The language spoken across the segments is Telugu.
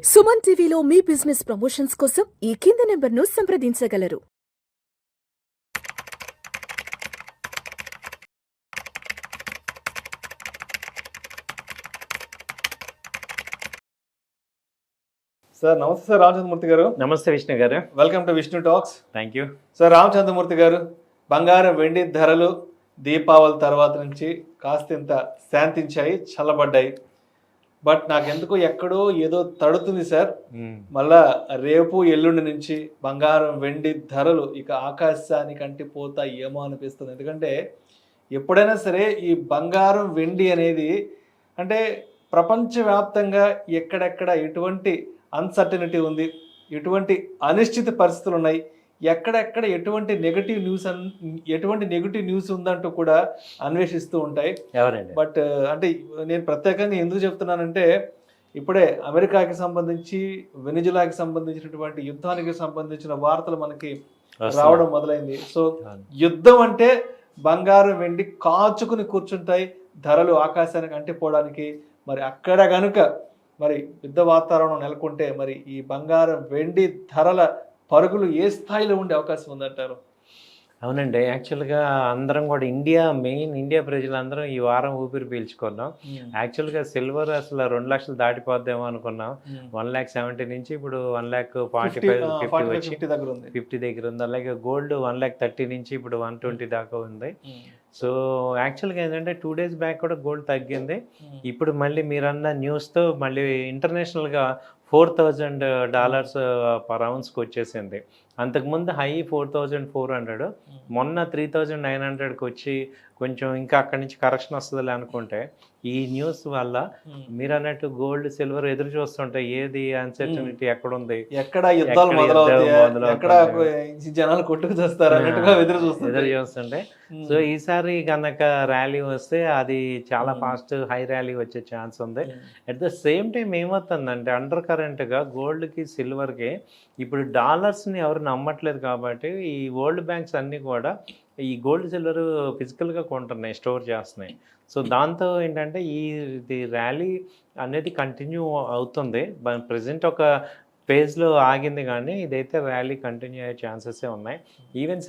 సుమన్ టీవీలో మీ బిజినెస్ ప్రమోషన్స్ కోసం ఈ కింది నెంబర్ను సంప్రదించగలరు. సార్ నమస్తే సార్ రామచంద్రమూర్తి గారు. నమస్తే విష్ణు గారు. Welcome to Vishnu talks. Thank you sir Ramachandramurthy గారు, బంగారం వెండి ధరలు దీపావళి తర్వాత నుంచి కాస్తింత శాంతించాయి, చల్లబడ్డాయి. బట్ నాకెందుకో ఎక్కడో ఏదో తడుతుంది సార్. మళ్ళా రేపు ఎల్లుండి నుంచి బంగారం వెండి ధరలు ఇక ఆకాశానికి అంటిపోతాయి ఏమో అనిపిస్తుంది. ఎందుకంటే ఎప్పుడైనా సరే ఈ బంగారం వెండి అనేది అంటే ప్రపంచవ్యాప్తంగా ఎక్కడెక్కడ ఎటువంటి అన్సర్టనిటీ ఉంది, ఎటువంటి అనిశ్చిత పరిస్థితులు ఉన్నాయి, ఎక్కడెక్కడ ఎటువంటి నెగిటివ్ న్యూస్ ఉందంటూ కూడా అన్వేషిస్తూ ఉంటాయి. బట్ అంటే నేను ప్రత్యేకంగా ఎందుకు చెప్తున్నానంటే ఇప్పుడే అమెరికాకి సంబంధించి వెనిజులాకి సంబంధించినటువంటి యుద్ధానికి సంబంధించిన వార్తలు మనకి రావడం మొదలైంది. సో యుద్ధం అంటే బంగారం వెండి కాచుకుని కూర్చుంటాయి, ధరలు ఆకాశానికి అంటిపోవడానికి. మరి అక్కడ కనుక మరి యుద్ధ వాతావరణం నెలకొంటే మరి ఈ బంగారం వెండి ధరల పరుగులు ఏ స్థాయిలో ఉండే అవకాశం ఉందంటారు? అవునండి, యాక్చువల్గా అందరం కూడా ఇండియా ప్రజలందరం ఈ వారం ఊపిరి పీల్చుకున్నాం. యాక్చువల్గా సిల్వర్ అసలు 2 లక్షలు దాటిపోద్దేమో అనుకున్నాం. 1,70,000 నుంచి ఇప్పుడు 1,45,50 50 దగ్గర ఉంది. అలాగే గోల్డ్ 1,30,000 నుంచి ఇప్పుడు 120 దాకా ఉంది. సో యాక్చువల్గా ఏంటంటే 2 డేస్ బ్యాక్ కూడా గోల్డ్ తగ్గింది. ఇప్పుడు మళ్ళీ మీరన్న న్యూస్తో మళ్ళీ ఇంటర్నేషనల్గా $4,000 పర్ ఔన్స్కి వచ్చేసింది. అంతకుముందు హై 4,400, మొన్న 3,900కి వచ్చి కొంచెం ఇంకా అక్కడి నుంచి కరెక్షన్ వస్తుందిలే అనుకుంటే ఈ న్యూస్ వల్ల మీరు అన్నట్టు గోల్డ్ సిల్వర్ ఎదురు చూస్తుంటే ఏది అన్సర్టనిటీ ఎక్కడుంది, ఎక్కడ యుద్ధాలు జనాలు కొట్టుకు ఎదురు చూస్తుంటే. సో ఈసారి కనుక ర్యాలీ వస్తే అది చాలా ఫాస్ట్ హై ర్యాలీ వచ్చే ఛాన్స్ ఉంది. అట్ ద సేమ్ టైం ఏమవుతుందంటే అండర్ కరెంట్గా గోల్డ్కి సిల్వర్కి ఇప్పుడు డాలర్స్ని ఎవరు నమ్మట్లేదు కాబట్టి ఈ వరల్డ్ బ్యాంక్స్ అన్నీ కూడా ఈ గోల్డ్ సిల్వర్ ఫిజికల్గా కొంటున్నాయి, స్టోర్ చేస్తున్నాయి. సో దాంతో ఏంటంటే ఇది ర్యాలీ అనేది కంటిన్యూ అవుతుంది. ప్రజెంట్ ఒక ఫేజ్లో ఆగింది, కానీ ఇదైతే ర్యాలీ కంటిన్యూ అయ్యే ఛాన్సెసే ఉన్నాయి. ఈవెన్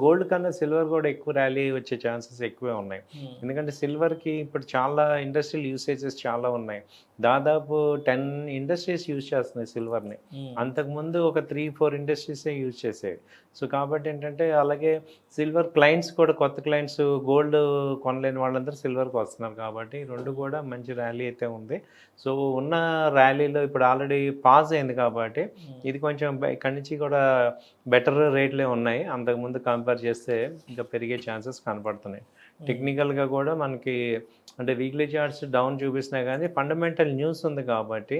గోల్డ్ కన్నా సిల్వర్ కూడా ఎక్కువ ర్యాలీ వచ్చే ఛాన్సెస్ ఎక్కువే ఉన్నాయి. ఎందుకంటే సిల్వర్కి ఇప్పుడు చాలా ఇండస్ట్రియల్ యూసేజెస్ చాలా ఉన్నాయి. దాదాపు 10 ఇండస్ట్రీస్ యూజ్ చేస్తున్నాయి సిల్వర్ని. అంతకుముందు ఒక 3-4 ఇండస్ట్రీసే యూజ్ చేసేవి. సో కాబట్టి ఏంటంటే అలాగే సిల్వర్ క్లయింట్స్ కూడా, కొత్త క్లయింట్స్ గోల్డ్ కొనలేని వాళ్ళందరూ సిల్వర్కి వస్తున్నారు. కాబట్టి రెండు కూడా మంచి ర్యాలీ అయితే ఉంది. సో ఉన్న ర్యాలీలో ఇప్పుడు ఆల్రెడీ పాజ్ అయింది కాబట్టి ఇది కొంచెం ఇక్కడి నుంచి కూడా బెటర్ రేట్లే ఉన్నాయి. అంతకుముందు కంపేర్ చేస్తే ఇంకా పెరిగే ఛాన్సెస్ కనపడుతున్నాయి. టెక్నికల్గా కూడా మనకి అంటే వీక్లీ చార్ట్స్ డౌన్ చూపిస్తున్నాయి, కానీ ఫండమెంటల్ న్యూస్ ఉంది కాబట్టి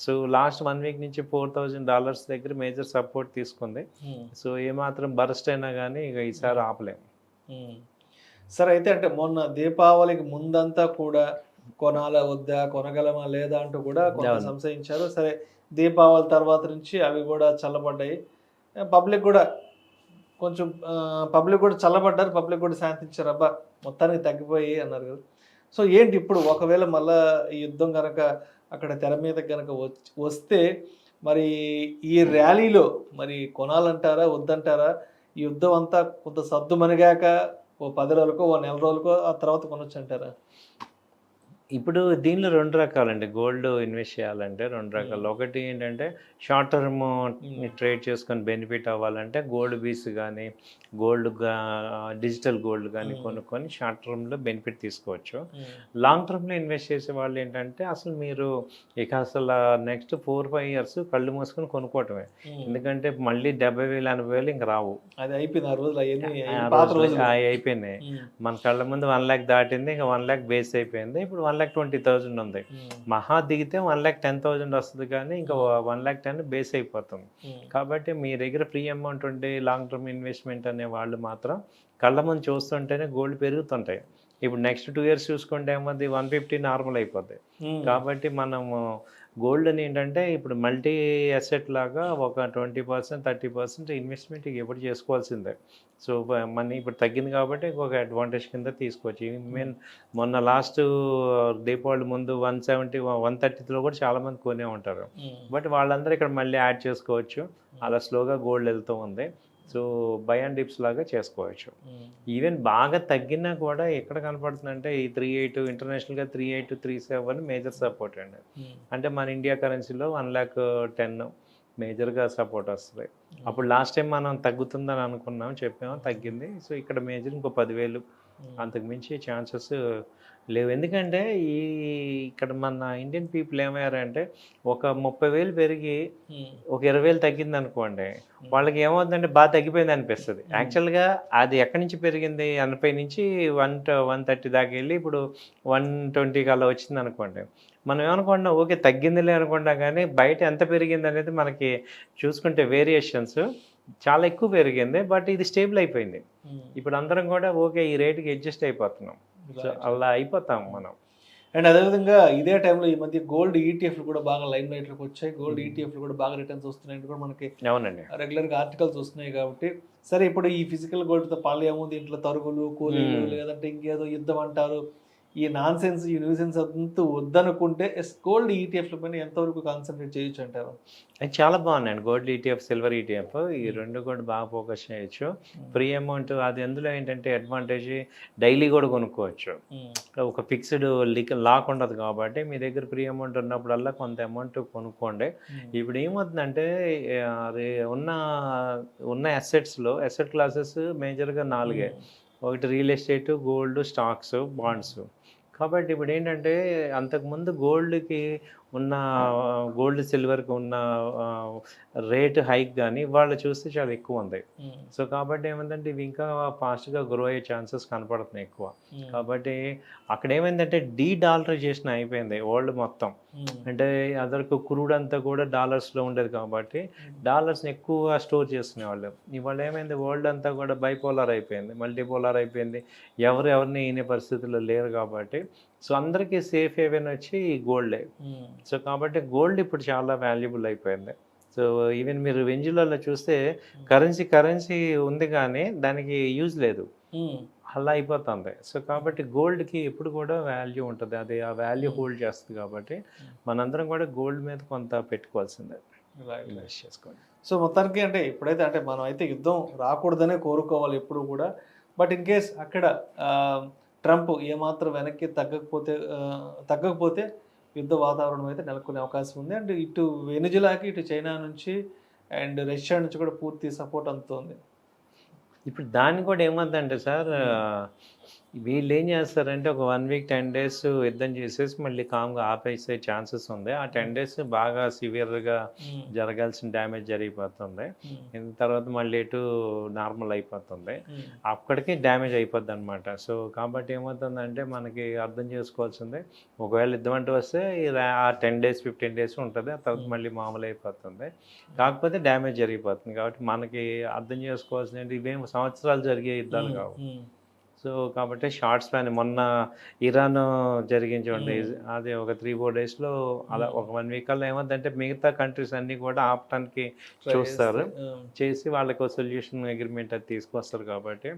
సో లాస్ట్ 1 వీక్ నుంచి $4,000 దగ్గర మేజర్ సపోర్ట్ తీసుకుంది. సో ఏమాత్రం బరస్ట్ అయినా కానీ ఇక ఈసారి ఆపలేము. సరే, అయితే అంటే మొన్న దీపావళికి ముందంతా కూడా కొనాలా వద్దా, కొనగలమా లేదా అంటూ కూడా కొంత సంశయించారు. సరే, దీపావళి తర్వాత నుంచి అవి కూడా చల్లబడ్డాయి. పబ్లిక్ కూడా చల్లబడ్డారు, పబ్లిక్ కూడా శాంతించారు. అబ్బా మొత్తానికి తగ్గిపోయి అన్నారు కదా. సో ఏంటి ఇప్పుడు ఒకవేళ మళ్ళా ఈ యుద్ధం కనుక అక్కడ తెర మీద కనుక వస్తే మరి ఈ ర్యాలీలో మరి కొనాలంటారా వద్దంటారా? ఈ యుద్ధం అంతా కొంత సద్దు మనిగాక ఓ 10 రోజులకో ఓ నెల రోజులకో ఆ తర్వాత కొనొచ్చు అంటారా? ఇప్పుడు దీనిలో 2 రకాలండి. గోల్డ్ ఇన్వెస్ట్ చేయాలంటే 2 రకాలు. ఒకటి ఏంటంటే షార్ట్ టర్మ్ ట్రేడ్ చేసుకొని బెనిఫిట్ అవ్వాలంటే గోల్డ్ బీస్ కానీ డిజిటల్ గోల్డ్ కానీ కొనుక్కొని షార్ట్ టర్మ్లో బెనిఫిట్ తీసుకోవచ్చు. లాంగ్ టర్మ్లో ఇన్వెస్ట్ చేసే వాళ్ళు ఏంటంటే అసలు మీరు అసలు నెక్స్ట్ 4-5 ఇయర్స్ కళ్ళు మూసుకొని కొనుక్కోవటమే. ఎందుకంటే మళ్ళీ 70,000 80,000 ఇంక రావు. అది అయిపోయింది, అయిపోయినాయి. మన కళ్ళ ముందు 1 lakh దాటింది, ఇంకా 1 lakh బేస్ అయిపోయింది. ఇప్పుడు 1,20,000 ఉంది. మహా దిగితే 1,10,000 వస్తుంది, కానీ ఇంకా 1,10,000 బేస్ అయిపోతుంది. కాబట్టి మీ దగ్గర ఫ్రీ అమౌంట్ ఉండి లాంగ్ టర్మ్ ఇన్వెస్ట్మెంట్ అనే వాళ్ళు మాత్రం కళ్ళ ముందు చూస్తుంటేనే గోల్డ్ పెరుగుతుంటాయి. ఇప్పుడు నెక్స్ట్ 2 ఇయర్స్ చూసుకుంటే ఏమది 150 నార్మల్ అయిపోద్ది. కాబట్టి మనము గోల్డ్ అని ఏంటంటే ఇప్పుడు మల్టీ అసెట్ లాగా ఒక 20% 30% ఇన్వెస్ట్మెంట్ ఎప్పుడు చేసుకోవాల్సిందే. సో మనీ ఇప్పుడు తగ్గింది కాబట్టి ఇంకొక అడ్వాంటేజ్ కింద తీసుకోవచ్చు. ఈవెన్ మొన్న లాస్ట్ దీపావళి ముందు 170 130లో కూడా చాలామంది కొనే ఉంటారు. బట్ వాళ్ళందరూ ఇక్కడ మళ్ళీ యాడ్ చేసుకోవచ్చు. అలా స్లోగా గోల్డ్ వెళ్తూ ఉంది. సో బై అండ్ డిప్స్ లాగా చేసుకోవచ్చు. ఈవెన్ బాగా తగ్గినా కూడా ఎక్కడ కనపడుతుందంటే ఈ 38 ఇంటర్నేషనల్గా 38 37 మేజర్ సపోర్ట్ అండి. అంటే మన ఇండియా కరెన్సీలో 1,10,000 మేజర్గా సపోర్ట్ వస్తుంది. అప్పుడు లాస్ట్ టైం మనం తగ్గుతుందని అనుకున్నాం, చెప్పాము, తగ్గింది. సో ఇక్కడ మేజర్ ఇంకో 10,000 అంతకు మించి ఛాన్సెస్ లేవు. ఎందుకంటే ఇక్కడ మన ఇండియన్ పీపుల్ ఏమయ్యారంటే ఒక 30,000 పెరిగి ఒక 20,000 తగ్గింది అనుకోండి, వాళ్ళకి ఏమవుతుందంటే బాగా తగ్గిపోయింది అనిపిస్తుంది. యాక్చువల్గా అది ఎక్కడి నుంచి పెరిగింది, 80 నుంచి 130 దాకా వెళ్ళి ఇప్పుడు 120కి అలా వచ్చింది అనుకోండి, మనం ఏమనుకుంటున్నాం ఓకే తగ్గిందిలే అనుకుంటాం, కానీ బయట ఎంత పెరిగింది అనేది మనకి చూసుకుంటే వేరియేషన్స్ చాలా ఎక్కువ పెరిగింది. బట్ ఇది స్టేబుల్ అయిపోయింది. ఇప్పుడు అందరం కూడా ఓకే ఈ రేటుకి అడ్జస్ట్ అయిపోతున్నాం. సో అలా అయిపోతాం మనం. అండ్ అదేవిధంగా ఇదే టైంలో ఈ మధ్య గోల్డ్ ఈటీఎఫ్లు కూడా బాగా లైమ్ లైట్లోకి వచ్చాయి. గోల్డ్ ఈటీఎఫ్లు కూడా బాగా రిటర్న్స్ వస్తున్నాయి కూడా మనకి అవునండి రెగ్యులర్గా ఆర్టికల్స్ వస్తున్నాయి. కాబట్టి సరే ఇప్పుడు ఈ ఫిజికల్ గోల్డ్తో పాలు ఏముంది, ఇంట్లో తరుగులు కూలీలు లేదంటే ఇంకేదో యుద్ధం అంటారు, ఈ నాన్ సెన్స్ ఈ న్యూసెన్స్ అంతా వద్దనుకుంటే గోల్డ్ ఈటీఎఫ్ల పైన ఎంతవరకు కాన్సన్ట్రేట్ చేయొచ్చు అంటారు? అది చాలా బాగున్నాయండి. గోల్డ్ ఈటీఎఫ్, సిల్వర్ ఈటీఎఫ్ ఈ రెండు కూడా బాగా ఫోకస్ చేయొచ్చు. ఫ్రీ అమౌంట్ అది అందులో ఏంటంటే అడ్వాంటేజ్ డైలీ కూడా కొనుక్కోవచ్చు. ఒక ఫిక్స్డ్ లాక్ ఉండదు కాబట్టి మీ దగ్గర ఫ్రీ అమౌంట్ ఉన్నప్పుడల్లా కొంత అమౌంట్ కొనుక్కోండి. ఇప్పుడు ఏమవుతుందంటే ఉన్న అసెట్స్లో అసెట్ క్లాసెస్ మేజర్గా 4. ఒకటి real estate, gold, stocks, bonds. కాబట్టి ఇప్పుడు ఏంటంటే అంతకుముందు గోల్డ్ సిల్వర్కి ఉన్న రేట్ హైక్ కానీ వాళ్ళు చూస్తే చాలా ఎక్కువ ఉంది. సో కాబట్టి ఏమైందంటే ఇవి ఇంకా ఫాస్ట్గా గ్రో అయ్యే ఛాన్సెస్ కనపడుతున్నాయి ఎక్కువ. కాబట్టి అక్కడ ఏమైందంటే డాలరైజేషన్ అయిపోయింది వరల్డ్ మొత్తం. అంటే అదరకు క్రూడ్ అంతా కూడా డాలర్స్లో ఉండేది కాబట్టి డాలర్స్ని ఎక్కువ స్టోర్ చేసుకునేవాళ్ళు. ఇవాళ ఏమైంది వరల్డ్ అంతా కూడా బైపోలార్ అయిపోయింది, మల్టీపోలార్ అయిపోయింది. ఎవరిని ఈనే పరిస్థితుల్లో లేరు కాబట్టి సో అందరికీ సేఫ్ హేవెన్ వచ్చి గోల్డే. సో కాబట్టి గోల్డ్ ఇప్పుడు చాలా వాల్యుబుల్ అయిపోయింది. సో ఈవెన్ మీరు వెంజులలో చూస్తే కరెన్సీ ఉంది కానీ దానికి యూజ్ లేదు, అలా అయిపోతుంది. సో కాబట్టి గోల్డ్కి ఎప్పుడు కూడా వాల్యూ ఉంటుంది, అది ఆ వాల్యూ హోల్డ్ చేస్తుంది. కాబట్టి మనందరం కూడా గోల్డ్ మీద కొంత పెట్టుకోవాల్సిందే, ఇన్వెస్ట్ చేసుకోండి. సో మొత్తానికి అంటే ఇప్పుడైతే అంటే మనం అయితే యుద్ధం రాకూడదనే కోరుకోవాలి ఎప్పుడు కూడా. బట్ ఇన్ కేస్ అక్కడ ట్రంప్ ఏమాత్రం వెనక్కి తగ్గకపోతే యుద్ధ వాతావరణం అయితే నెలకొనే అవకాశం ఉంది. అండ్ ఇటు వెనిజులాకి, ఇటు చైనా నుంచి అండ్ రష్యా నుంచి కూడా పూర్తి సపోర్ట్ అందుతుంది. ఇప్పుడు దాన్ని కూడా ఏమవుతుందంటే సార్, వీళ్ళు ఏం చేస్తారంటే ఒక 1 వీక్ 10 days యుద్ధం చేసేసి మళ్ళీ కామ్గా ఆపేసే ఛాన్సెస్ ఉంది. ఆ 10 days బాగా సివియర్గా జరగాల్సిన డ్యామేజ్ జరిగిపోతుంది. తర్వాత మళ్ళీ ఇటు నార్మల్ అయిపోతుంది, అక్కడికి డ్యామేజ్ అయిపోద్ది అనమాట. సో కాబట్టి ఏమవుతుందంటే మనకి అర్థం చేసుకోవాల్సిందే, ఒకవేళ యుద్ధం అంటూ వస్తే ఆ 10 days 15 days ఉంటుంది, ఆ తర్వాత మళ్ళీ మామూలు అయిపోతుంది. కాకపోతే డ్యామేజ్ జరిగిపోతుంది. కాబట్టి మనకి అర్థం చేసుకోవాల్సింది ఇవేం సంవత్సరాలు జరిగే యుద్ధాలు కావు. సో కాబట్టి షార్ట్ స్పాన్ మొన్న ఇరాన్ జరిగించండి, అది ఒక 3-4 daysలో అలా ఒక 1 week కల్లా ఏమవుతుందంటే మిగతా కంట్రీస్ అన్నీ కూడా ఆపటానికి చూస్తారు, చేసి వాళ్ళకి సొల్యూషన్ అగ్రిమెంట్ అది తీసుకొస్తారు. కాబట్టి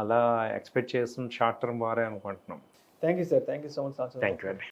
అలా ఎక్స్పెక్ట్ చేస్తున్న షార్ట్ టర్మ్ వారే అనుకుంటున్నాం. Thank you sir, thank you so much. Thank you అండి.